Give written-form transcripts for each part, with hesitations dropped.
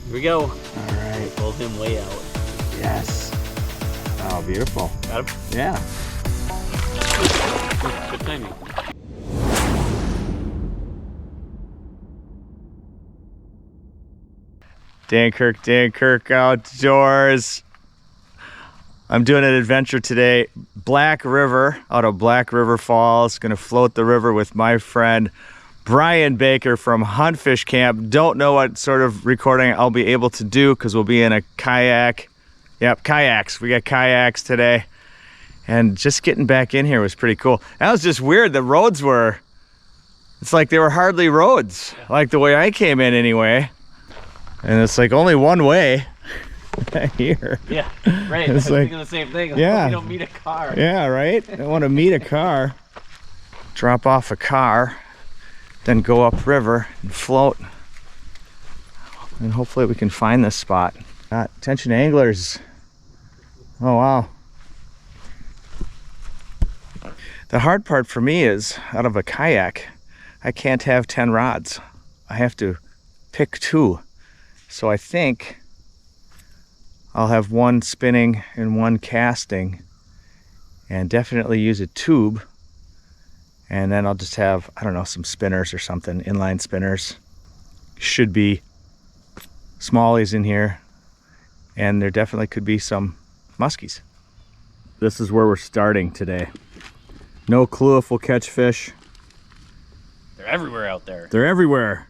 Here we go. All right. Pulled him way out. Yes. Oh, beautiful. Got him? Yeah. Good timing. Dan Kirk outdoors. I'm doing an adventure today. Black River, out of Black River Falls. Gonna float the river with my friend Brian Baker from Huntfish Camp. Don't know what sort of recording I'll be able to do because we'll be in a kayak. Yep, kayaks. We got kayaks today. And just getting back in here was pretty cool. That was just weird. The roads were, it's like they were hardly roads, like the way I came in anyway. And it's like only one way here. Yeah, right. It's I was like, thinking the same thing. Yeah. You don't meet a car. Yeah, right? I want to meet a car, drop off a car, then go upriver and float. And hopefully we can find this spot. Attention anglers. Oh, wow. The hard part for me is, out of a kayak, I can't have 10 rods. I have to pick 2. So I think I'll have one spinning and one casting, and definitely use a tube. And then I'll just have, I don't know, some spinners or something, inline spinners. Should be smallies in here, and there definitely could be some muskies. This is where we're starting today. No clue if we'll catch fish. They're everywhere out there. They're everywhere.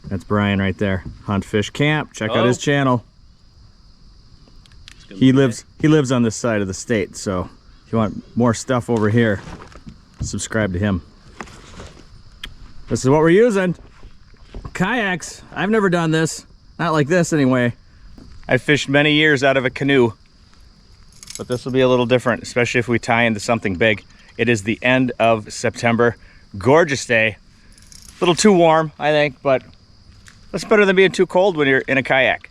That's Brian right there. Huntfish Camp. Check out his channel. He lives on this side of the state, so if you want more stuff over here, subscribe to him. This is what we're using. Kayaks. I've never done this. Not like this anyway. I fished many years out of a canoe, but this will be a little different, especially if we tie into something big. It is the end of September. Gorgeous day. A little too warm, I think, but that's better than being too cold when you're in a kayak.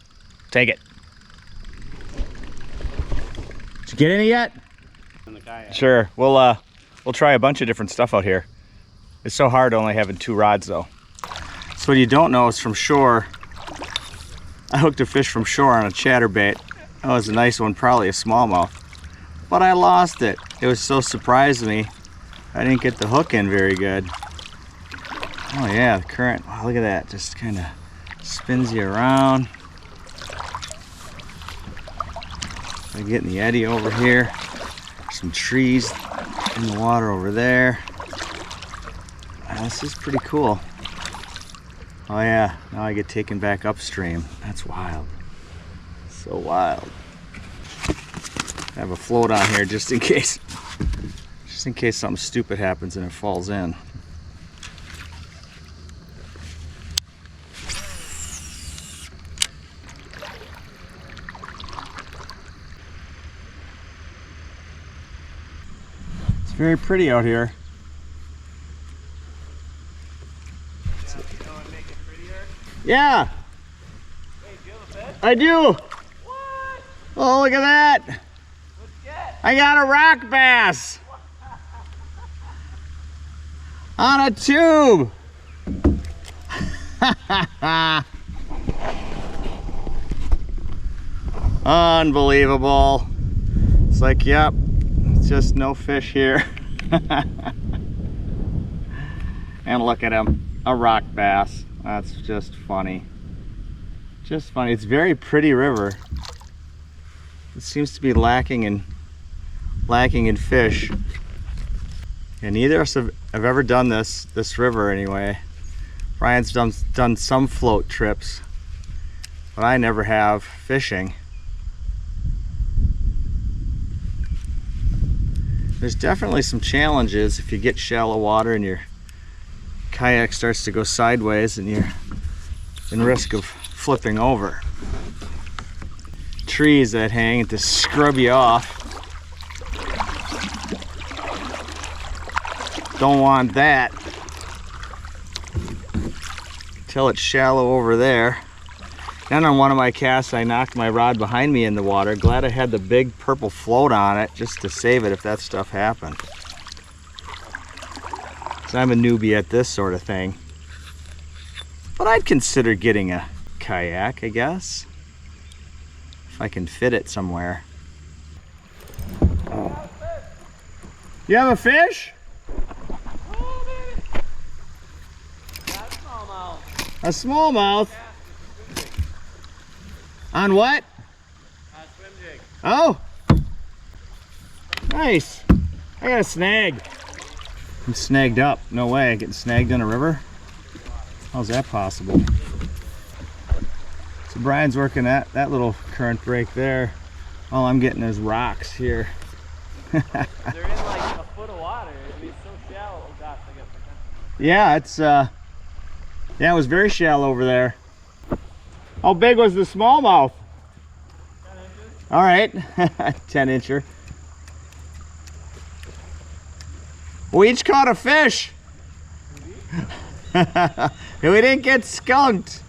Take it. Did you get any yet? In the kayak. Sure. We'll try a bunch of different stuff out here. It's so hard only having 2 rods though. So what you don't know is from shore, I hooked a fish from shore on a chatterbait. That was a nice one, probably a smallmouth. But I lost it. It was so surprised me. I didn't get the hook in very good. Oh yeah, the current. Wow, look at that. Just kind of spins you around. I'm getting the eddy over here. Some trees in the water over there. This is pretty cool. Oh yeah, now I get taken back upstream. That's wild. So wild. I have a float on here just in case something stupid happens and it falls in. It's very pretty out here. Yeah. Hey, do you have a fish? I do. What? Oh, look at that. What'd you get? I got a rock bass on a tube. Unbelievable. It's like, yep, it's just no fish here. And look at him, a rock bass. That's just funny. Just funny. It's a very pretty river. It seems to be lacking in fish. And neither of us have ever done this river anyway. Brian's done some float trips, but I never have fishing. There's definitely some challenges if you get shallow water and your kayak starts to go sideways and you're in risk of flipping over. Trees that hang to scrub you off. Don't want that. Till it's shallow over there. Then on one of my casts I knocked my rod behind me in the water. Glad I had the big purple float on it just to save it if that stuff happened. 'Cause I'm a newbie at this sort of thing. But I'd consider getting a kayak, I guess. If I can fit it somewhere. Oh. You have a fish? Oh, baby. Got a smallmouth. A smallmouth? On what? Swim jig. Oh! Nice. I got a snag. I'm snagged up. No way. Getting snagged in a river? How's that possible? So Brian's working that little current break there. All I'm getting is rocks here. They're in like a foot of water. I mean, it's so shallow. Oh gosh, I got potential. Yeah, it's yeah, it was very shallow over there. How big was the smallmouth? 10 inches. All right, 10 incher. We each caught a fish. We didn't get skunked.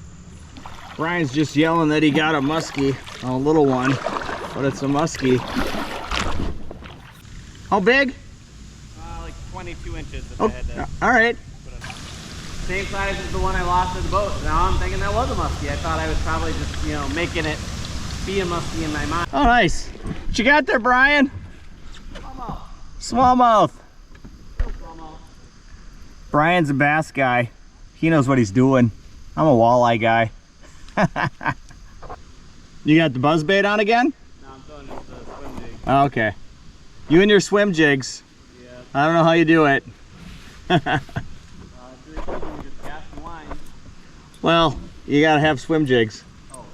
Brian's just yelling that he got a musky, a little one, but it's a musky. How big? Like 22 inches if I had to. All right. Same size as the one I lost in the boat. Now I'm thinking that was a muskie. I thought I was probably just, you know, making it be a muskie in my mind. Oh, nice. What you got there, Brian? Smallmouth. Smallmouth. Smallmouth. Brian's a bass guy. He knows what he's doing. I'm a walleye guy. You got the buzz bait on again? No, I'm throwing just a swim jig. Oh, okay. You and your swim jigs. Yeah. I don't know how you do it. It's really easy. You just cast the line. Well, you gotta have swim jigs. Oh.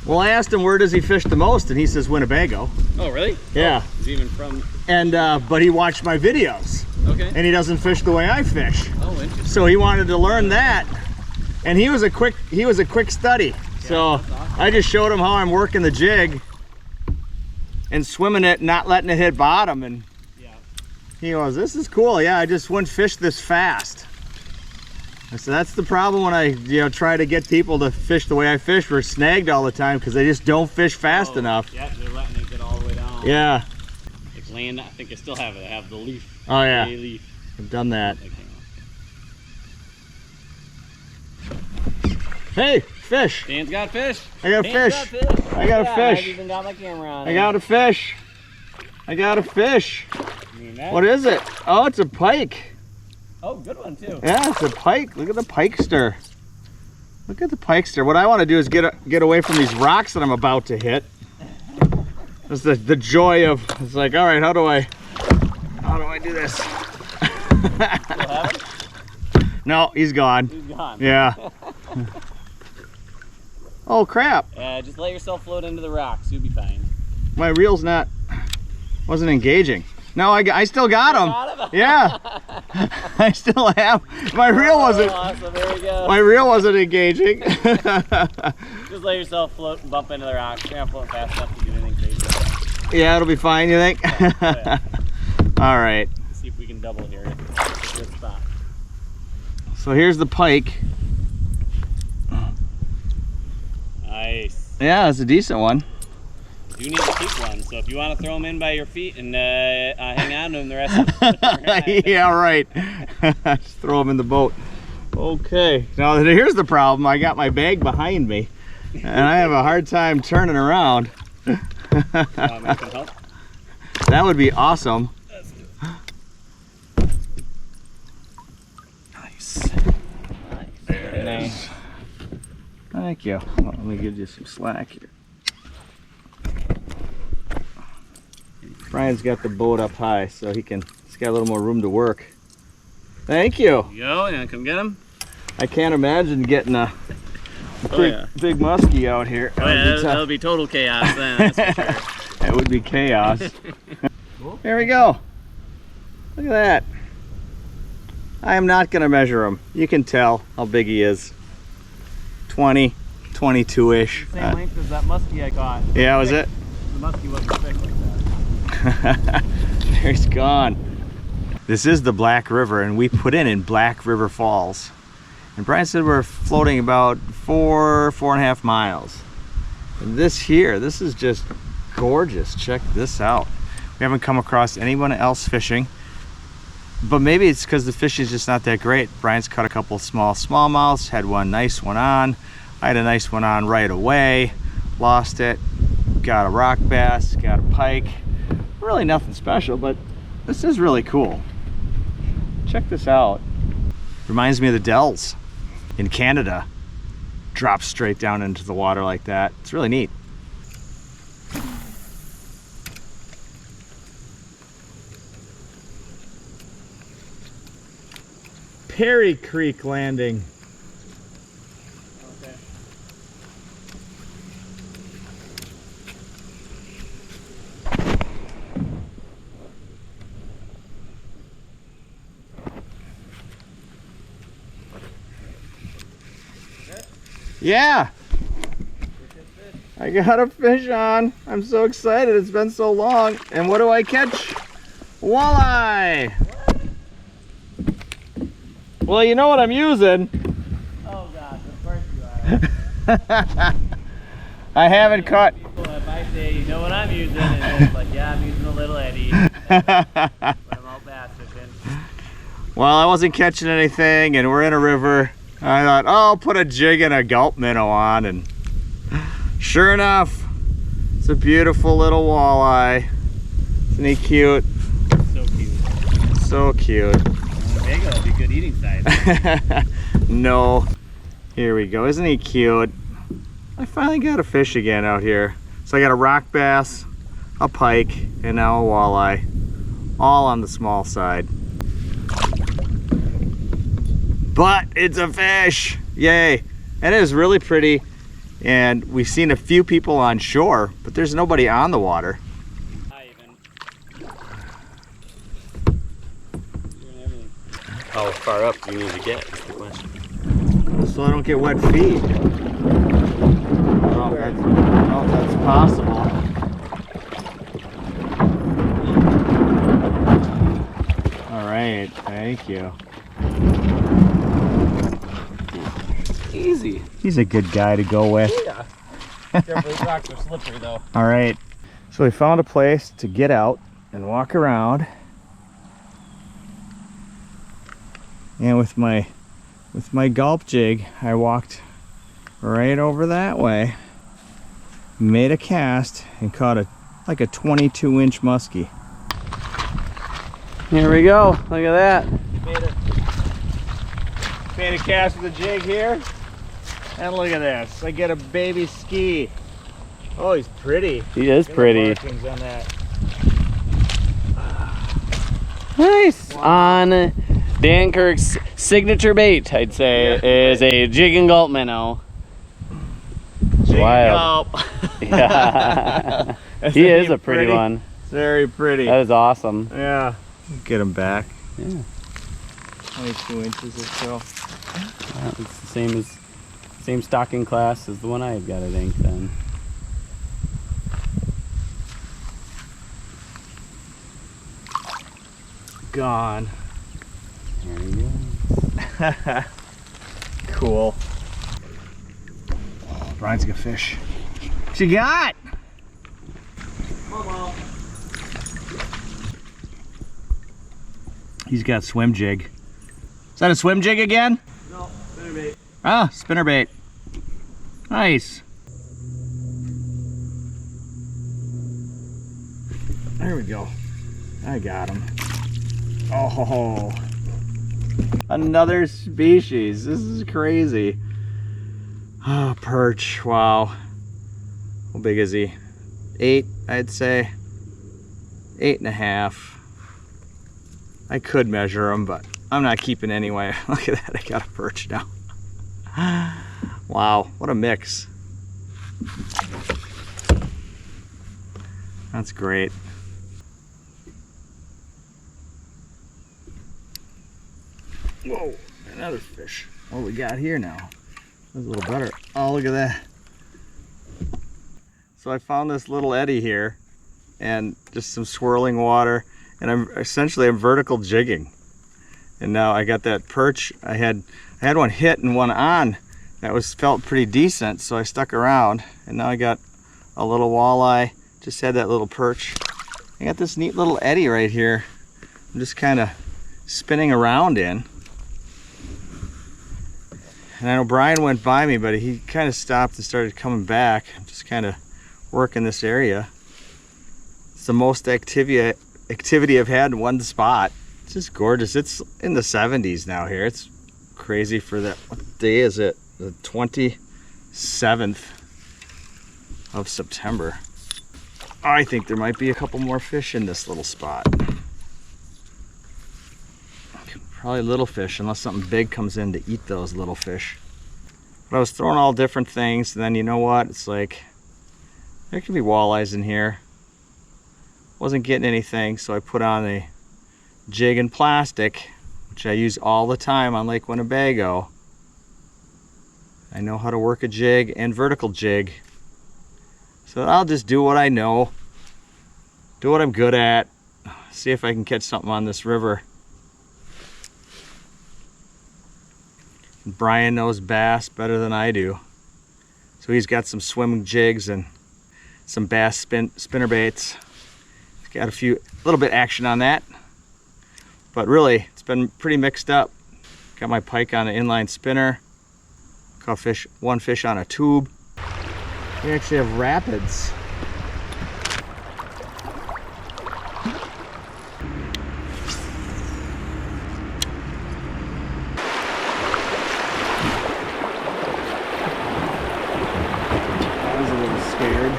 Well, I asked him where does he fish the most, and he says Winnebago. Oh, really? Yeah. Oh, he's even from. And but he watched my videos, Okay. and he doesn't fish the way I fish. Oh, interesting. So he wanted to learn that, and he was a quick study. So that's awesome. I just showed him how I'm working the jig and swimming it, not letting it hit bottom, and Yeah. he goes, "This is cool. Yeah, I just wouldn't fish this fast." I said, "That's the problem when I, try to get people to fish the way I fish. We're snagged all the time because they just don't fish fast enough." Yeah, they're letting it get all the way down. Yeah. Like land, I think I still have it. I have the leaf. Oh yeah. The leaf. I've done that. Okay. Hey, fish! Dan's got fish. I got a Dan's fish. got fish. I got a Yeah, fish. I've even got my camera on. I got a fish. I got a fish. I mean, that- What is it? Oh, it's a pike. Oh, good one too. Yeah, it's a pike. Look at the pikester. Look at the pikester. What I want to do is get away from these rocks that I'm about to hit. That's the joy of, it's like, all right, how do I do this? Still have him? No, he's gone. He's gone. Yeah. Oh crap. Yeah, just let yourself float into the rocks. You'll be fine. My reel's wasn't engaging. No, I still got him. Got him? Yeah. I still have. My reel wasn't. Awesome, there we go. My reel wasn't engaging. Just let yourself float and bump into the rocks. You're not floating fast enough to do anything crazy. Yeah, it'll be fine, you think? Yeah. All right. Let's see if we can double here. It's a good spot. So here's the pike. Nice. Yeah, it's a decent one. You need to keep one, so if you want to throw them in by your feet and hang on to them the rest of the time. Yeah, right. Just throw them in the boat. Okay. Now here's the problem. I got my bag behind me, and I have a hard time turning around. I can help. That would be awesome. Let's do it. Nice. Very nice. Thank you. Well, let me give you some slack here. Brian's got the boat up high, so he's got a little more room to work. Thank you. There you go, you want to come get him? I can't imagine getting a big muskie out here. Oh yeah, that'll be total chaos then, that's for sure. That would be chaos. There we go. Look at that. I am not going to measure him. You can tell how big he is. 20, 22-ish. Same length as that muskie I caught. Yeah, was it? The muskie wasn't thick like that. There he's gone. This is the Black River, and we put in Black River Falls. And Brian said we're floating about 4.5 miles. And this is just gorgeous. Check this out. We haven't come across anyone else fishing. But maybe it's because the fishing's just not that great. Brian's caught a couple small smallmouths, had one nice one on. I had a nice one on right away, lost it. Got a rock bass, got a pike. Really nothing special, but this is really cool. Check this out. Reminds me of the Dells in Canada. Drops straight down into the water like that. It's really neat. Perry Creek landing. Okay. Yeah. I got a fish on. I'm so excited. It's been so long. And what do I catch? Walleye. Well, you know what I'm using. Oh gosh, of course you are. I haven't caught. People, if I say, you know what I'm using, and it's like, yeah, I'm using a little Eddie. But I'm all bass fishing. Well, I wasn't catching anything, and we're in a river. I thought, oh, I'll put a jig and a gulp minnow on, and sure enough, it's a beautiful little walleye. Isn't he cute? So cute. So cute. Big, that'll be good eating size. No. Here we go. Isn't he cute? I finally got a fish again out here. So I got a rock bass, a pike, and now a walleye. All on the small side. But it's a fish! Yay! And it is really pretty. And we've seen a few people on shore, but there's nobody on the water. How far up do you need to get is the question. So I don't get wet feet. I don't know if that's possible. All right, thank you. Easy. He's a good guy to go with. Yeah. Careful, these rocks are slippery though. All right, so we found a place to get out and walk around. And with my gulp jig, I walked right over that way, made a cast, and caught like a 22-inch musky. Here we go. Look at that. Made a cast with a jig here, and look at this. I get a baby ski. Oh, he's pretty. He is pretty. Look at the markings on that. Nice. Wow. On Dan Kirk's signature bait, I'd say, is a jig and gulp minnow. Jig Wild. Gulp. Yeah. He is a pretty one. Very pretty. That is awesome. Yeah. Get him back. Yeah. 22 inches or so. It's the same stocking class as the one I've got, I think, then. Gone. There you go. Cool. Oh, Brian's a good fish. What you got? He's got swim jig. Is that a swim jig again? No, spinnerbait. Ah, spinnerbait. Nice. There we go. I got him. Oh, another species. This is crazy. Oh, perch. Wow. How big is he? 8, I'd say. 8.5. I could measure him, but I'm not keeping anyway. Look at that. I got a perch now. Wow. What a mix. That's great. Whoa, another fish. What we got here now? That's a little better. Oh, look at that. So I found this little eddy here and just some swirling water, and I'm vertical jigging. And now I got that perch. I had one hit and one on that felt pretty decent, so I stuck around, and now I got a little walleye. Just had that little perch. I got this neat little eddy right here. I'm just kind of spinning around in. And I know Brian went by me, but he kind of stopped and started coming back. I'm just kind of working this area. It's the most activity I've had in one spot. It's just gorgeous. It's in the 70s now here. It's crazy for that. What day is it? The 27th of September. I think there might be a couple more fish in this little spot. Probably little fish, unless something big comes in to eat those little fish. But I was throwing all different things, and then you know what? It's like, there could be walleyes in here. Wasn't getting anything, so I put on a jig and plastic, which I use all the time on Lake Winnebago. I know how to work a jig and vertical jig. So I'll just do what I know, do what I'm good at, see if I can catch something on this river. Brian knows bass better than I do. So he's got some swimming jigs and some bass spinner baits. He's got a little bit action on that. But really, it's been pretty mixed up. Got my pike on an inline spinner. Caught one fish on a tube. We actually have rapids. I was a little scared.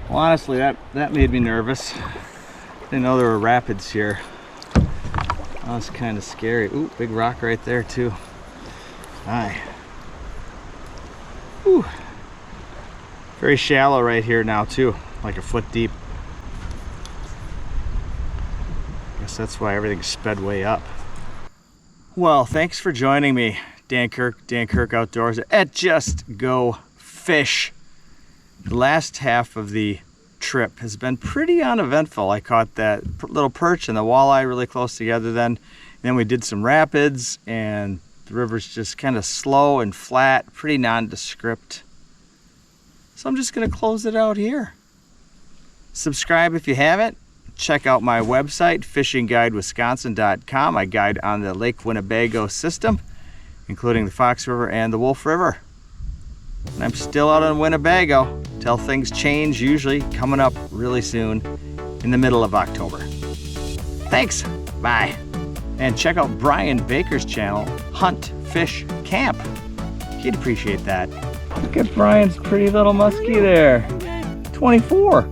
Well, honestly, that made me nervous. Didn't know there were rapids here. That was kind of scary. Ooh, big rock right there too. Hi. Ooh. Very shallow right here now too, like a foot deep. Guess that's why everything's sped way up. Well, thanks for joining me, Dan Kirk Outdoors at Just Go Fish. The last half of the trip has been pretty uneventful. I caught that little perch and the walleye really close together then. Then we did some rapids and the river's just kind of slow and flat, pretty nondescript. So I'm just gonna close it out here. Subscribe if you haven't. Check out my website, fishingguidewisconsin.com. I guide on the Lake Winnebago system, including the Fox River and the Wolf River. And I'm still out on Winnebago till things change, usually coming up really soon in the middle of October. Thanks, bye. And check out Brian Baker's channel, Hunt, Fish, Camp. He'd appreciate that. Look at Brian's pretty little muskie there. 24.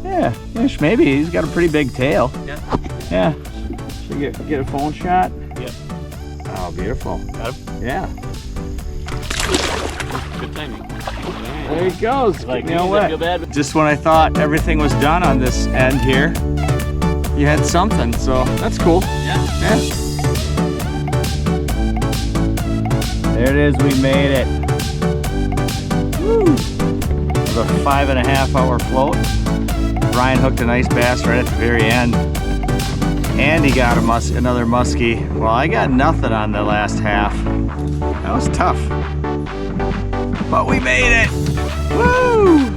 Yeah, maybe. He's got a pretty big tail. Yeah. Should we get a phone shot? Yep. Oh, beautiful. Got him? Yeah. Good timing. There he goes. Like, you know what? Just when I thought everything was done on this end here, you had something, so that's cool. Yeah. There it is, we made it. Woo! It was a 5.5 hour float. Brian hooked a nice bass right at the very end. And he got another muskie. Well, I got nothing on the last half. That was tough. But we made it! Woo!